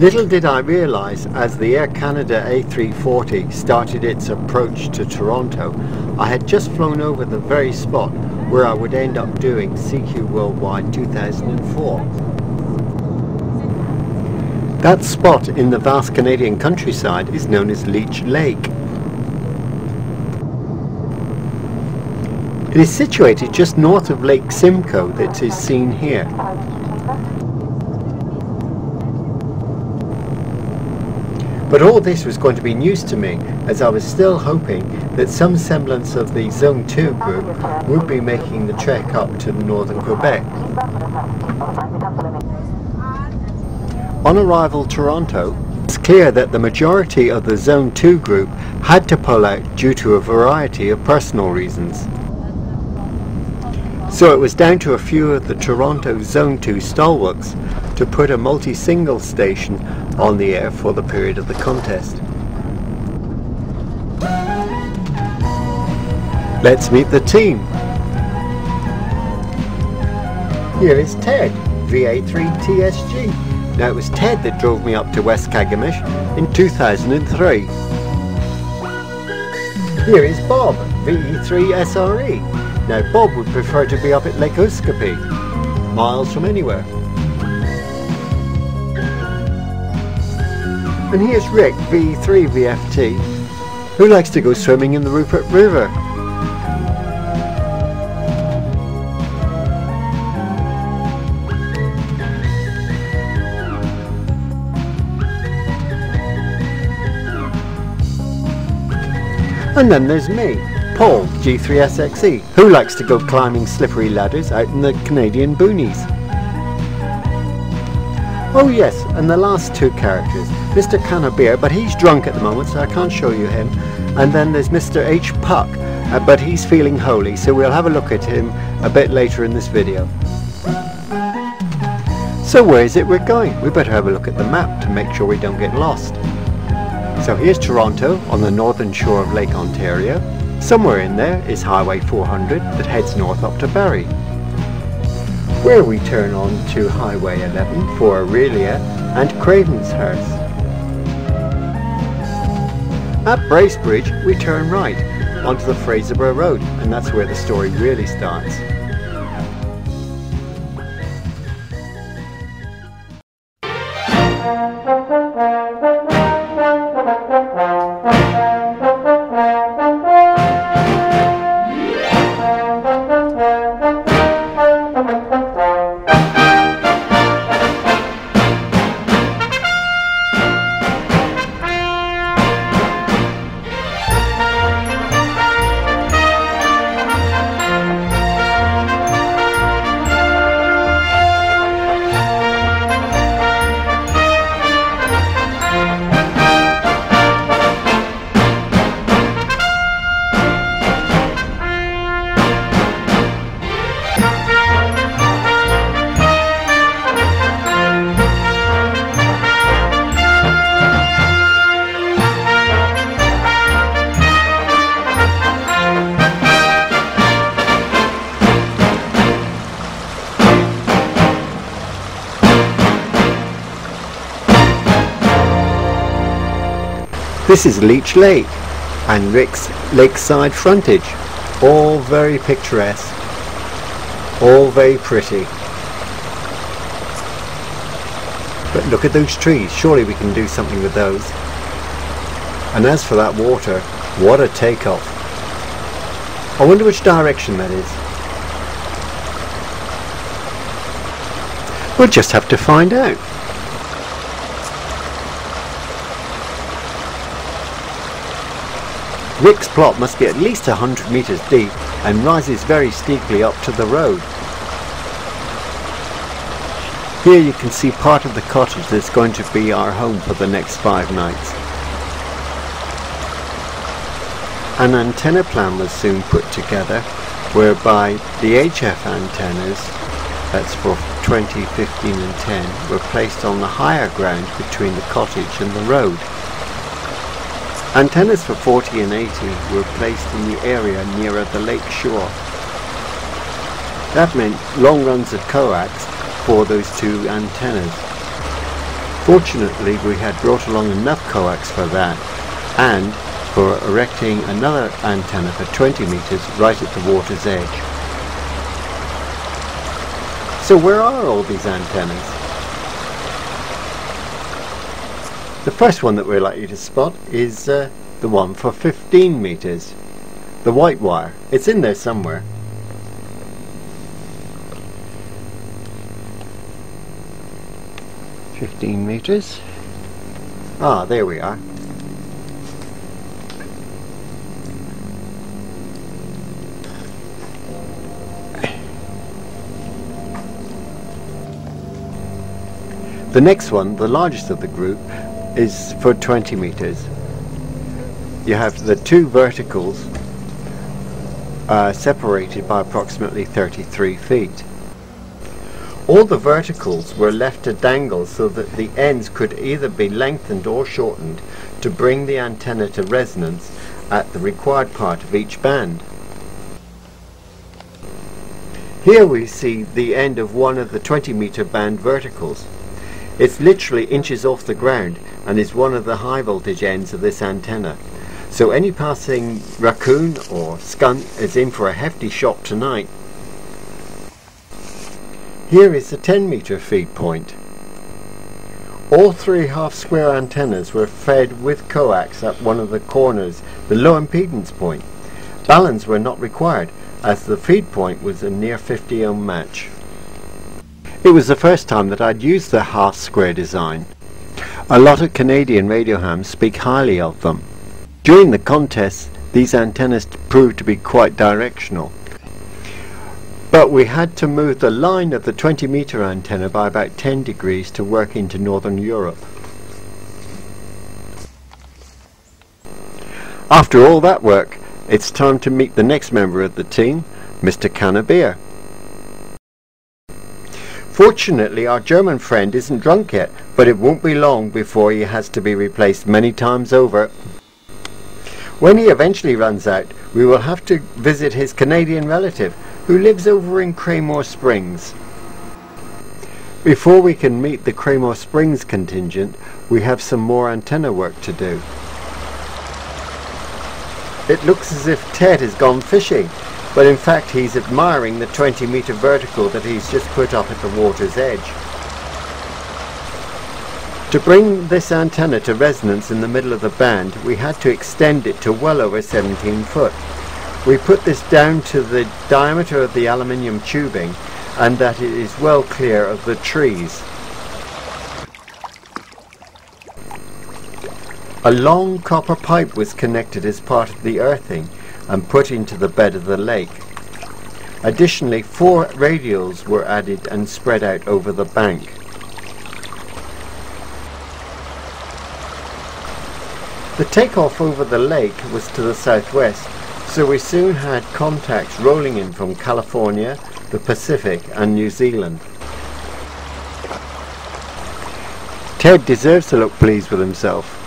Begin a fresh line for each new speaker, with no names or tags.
Little did I realise, as the Air Canada A340 started its approach to Toronto, I had just flown over the very spot where I would end up doing Cqww Worldwide 2004. That spot in the vast Canadian countryside is known as Leech Lake. It is situated just north of Lake Simcoe that is seen here. But all this was going to be news to me, as I was still hoping that some semblance of the Zone 2 group would be making the trek up to northern Quebec. On arrival Toronto, it's clear that the majority of the Zone 2 group had to pull out due to a variety of personal reasons. So it was down to a few of the Toronto Zone 2 stalwarts to put a multi-single station on the air for the period of the contest. Let's meet the team. Here is Ted, VA3TSG. Now it was Ted that drove me up to West Cqww in 2003. Here is Bob, VE3SRE. Now Bob would prefer to be up at Lake Cqww, miles from anywhere. And here's Rick, VE3VFT, who likes to go swimming in the Rupert River. And then there's me, Paul, G3SXE, who likes to go climbing slippery ladders out in the Canadian boonies. Oh yes, and the last two characters, Mr. Cannabeer, but he's drunk at the moment so I can't show you him, and then there's Mr. H. Puck, but he's feeling holy, so we'll have a look at him a bit later in this video. So where is it we're going? We better have a look at the map to make sure we don't get lost. So here's Toronto on the northern shore of Lake Ontario. Somewhere in there is Highway 400 that heads north up to Barrie, where we turn on to Highway 11 for Aurelia and Cravenshurst. At Bracebridge we turn right onto the Fraserburgh Road, and that's where the story really starts. This is Leech Lake and Rick's lakeside frontage, all very picturesque, all very pretty. But look at those trees, surely we can do something with those. And as for that water, what a takeoff. I wonder which direction that is. We'll just have to find out. Rick's plot must be at least 100 metres deep and rises very steeply up to the road. Here you can see part of the cottage that's going to be our home for the next 5 nights. An antenna plan was soon put together whereby the HF antennas, that's for 20, 15 and 10, were placed on the higher ground between the cottage and the road. Antennas for 40 and 80 were placed in the area nearer the lake shore. That meant long runs of coax for those two antennas. Fortunately, we had brought along enough coax for that, and for erecting another antenna for 20 meters right at the water's edge. So where are all these antennas? The first one that we're likely to spot is the one for 15 meters, the white wire. It's in there somewhere. "15 meters. Ah, there we are. The next one, the largest of the group, is for 20 meters. You have the two verticals separated by approximately 33 feet. All the verticals were left to dangle so that the ends could either be lengthened or shortened to bring the antenna to resonance at the required part of each band. Here we see the end of one of the 20-meter band verticals. It's literally inches off the ground and is one of the high voltage ends of this antenna. So any passing raccoon or skunk is in for a hefty shock tonight. Here is the 10-meter feed point. All three half-square antennas were fed with coax at one of the corners, the low impedance point. Balance were not required, as the feed point was a near 50 ohm match. It was the first time that I'd used the half-square design. A lot of Canadian radio hams speak highly of them. During the contest, these antennas proved to be quite directional. But we had to move the line of the 20-meter antenna by about 10 degrees to work into Northern Europe. After all that work, it's time to meet the next member of the team, Mr. Cqww. Fortunately, our German friend isn't drunk yet, but it won't be long before he has to be replaced many times over. When he eventually runs out, we will have to visit his Canadian relative, who lives over in Cqww Springs. Before we can meet the Cqww Springs contingent, we have some more antenna work to do. It looks as if Ted has gone fishing, but in fact he's admiring the 20-meter vertical that he's just put up at the water's edge. To bring this antenna to resonance in the middle of the band, we had to extend it to well over 17 foot. We put this down to the diameter of the aluminium tubing and that it is well clear of the trees. A long copper pipe was connected as part of the earthing and put into the bed of the lake. Additionally, 4 radials were added and spread out over the bank. The takeoff over the lake was to the southwest, so we soon had contacts rolling in from California, the Pacific and New Zealand. Ted deserves to look pleased with himself.